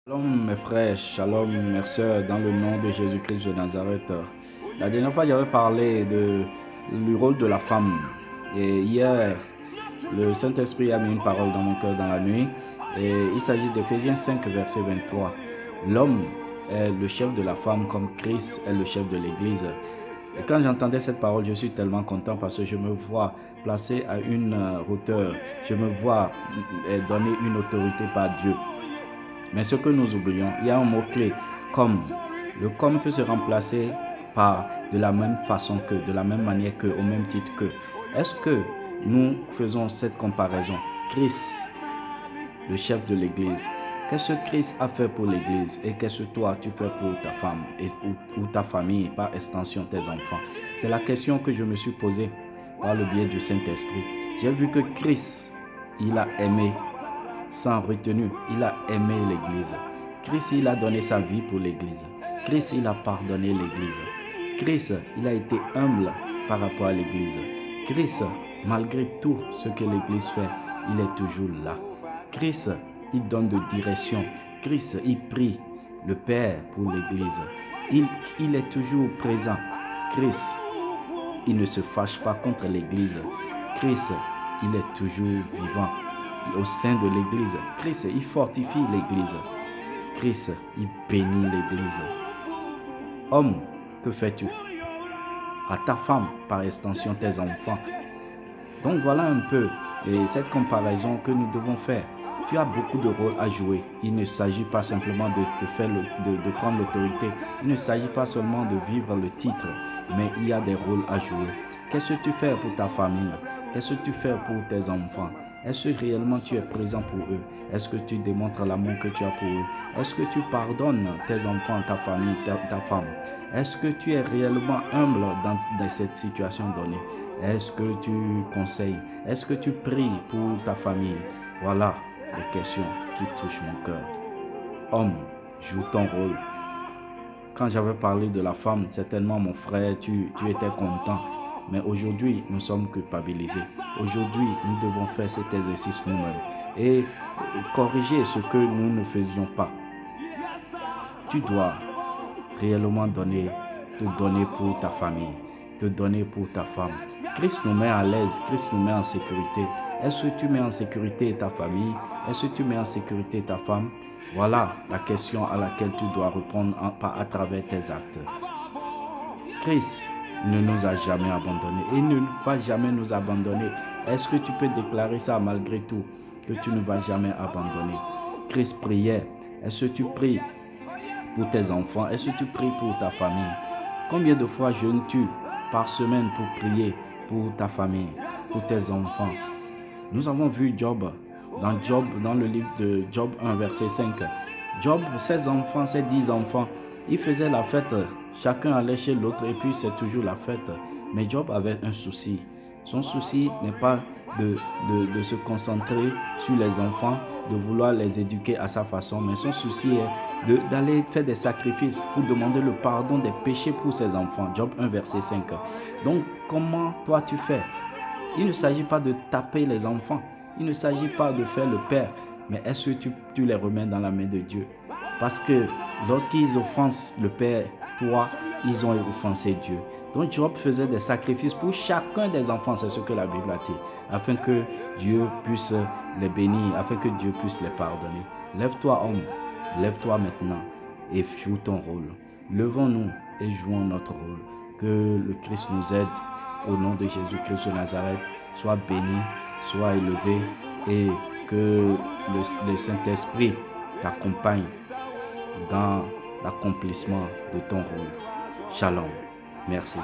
Shalom mes frères, shalom mes sœurs, dans le nom de Jésus-Christ de Nazareth. La dernière fois, j'avais parlé du rôle de la femme. Et hier, le Saint-Esprit a mis une parole dans mon cœur dans la nuit. Et il s'agit d'Éphésiens 5, verset 23. L'homme est le chef de la femme comme Christ est le chef de l'Église. Et quand j'entendais cette parole, je suis tellement content parce que je me vois placé à une hauteur. Je me vois donner une autorité par Dieu. Mais ce que nous oublions, il y a un mot-clé, comme. Le comme peut se remplacer par de la même façon que, de la même manière que, au même titre que. Est-ce que nous faisons cette comparaison? Christ, le chef de l'Église, qu'est-ce que Christ a fait pour l'Église et qu'est-ce que toi tu fais pour ta femme ou ta famille, par extension tes enfants? C'est la question que je me suis posée par le biais du Saint-Esprit. J'ai vu que Christ, il a aimé sans retenue, il a aimé l'Église. Christ, il a donné sa vie pour l'Église. Christ, il a pardonné l'Église. Christ, il a été humble par rapport à l'Église. Christ, malgré tout ce que l'Église fait, il est toujours là. Christ, il donne de direction. Christ, il prie le Père pour l'Église. Il est toujours présent. Christ, il ne se fâche pas contre l'Église. Christ, il est toujours vivant au sein de l'Église. Christ, il fortifie l'Église. Christ, il bénit l'Église. Homme, que fais-tu? À ta femme, par extension tes enfants. Donc voilà un peu cette comparaison que nous devons faire. Tu as beaucoup de rôles à jouer. Il ne s'agit pas simplement de prendre l'autorité. Il ne s'agit pas seulement de vivre le titre, mais il y a des rôles à jouer. Qu'est-ce que tu fais pour ta famille? Qu'est-ce que tu fais pour tes enfants? Est-ce que réellement tu es présent pour eux? Est-ce que tu démontres l'amour que tu as pour eux? Est-ce que tu pardonnes tes enfants, ta famille, ta femme? Est-ce que tu es réellement humble dans cette situation donnée? Est-ce que tu conseilles? Est-ce que tu pries pour ta famille? Voilà les questions qui touchent mon cœur. Homme, joue ton rôle. Quand j'avais parlé de la femme, certainement mon frère, tu étais content. Mais aujourd'hui, nous sommes culpabilisés. Aujourd'hui, nous devons faire cet exercice nous-mêmes et corriger ce que nous ne faisions pas. Tu dois réellement te donner pour ta famille, te donner pour ta femme. Christ nous met à l'aise, Christ nous met en sécurité. Est-ce que tu mets en sécurité ta famille? Est-ce que tu mets en sécurité ta femme? Voilà la question à laquelle tu dois répondre à travers tes actes. Christ ne nous a jamais abandonnés et ne va jamais nous abandonner. Est-ce que tu peux déclarer ça malgré tout, que tu ne vas jamais abandonner? Christ priait. Est-ce que tu pries pour tes enfants? Est-ce que tu pries pour ta famille? Combien de fois jeûnes-tu par semaine pour prier pour ta famille, pour tes enfants? Nous avons vu Job, dans le livre de Job 1, verset 5. Job, ses enfants, ses 10 enfants, ils faisaient la fête. Chacun allait chez l'autre et puis c'est toujours la fête. Mais Job avait un souci. Son souci n'est pas de se concentrer sur les enfants, de vouloir les éduquer à sa façon, mais son souci est d'aller faire des sacrifices pour demander le pardon des péchés pour ses enfants. Job 1, verset 5. Donc, comment toi tu fais? Il ne s'agit pas de taper les enfants. Il ne s'agit pas de faire le père. Mais est-ce que tu les remets dans la main de Dieu? Parce que lorsqu'ils offensent le Père, toi, ils ont offensé Dieu. Donc Job faisait des sacrifices pour chacun des enfants, c'est ce que la Bible a dit, afin que Dieu puisse les bénir, afin que Dieu puisse les pardonner. Lève-toi homme, lève-toi maintenant et joue ton rôle. Levons-nous et jouons notre rôle. Que le Christ nous aide au nom de Jésus-Christ de Nazareth. Sois béni, sois élevé et que le Saint-Esprit t'accompagne dans l'accomplissement de ton rôle. Shalom. Merci.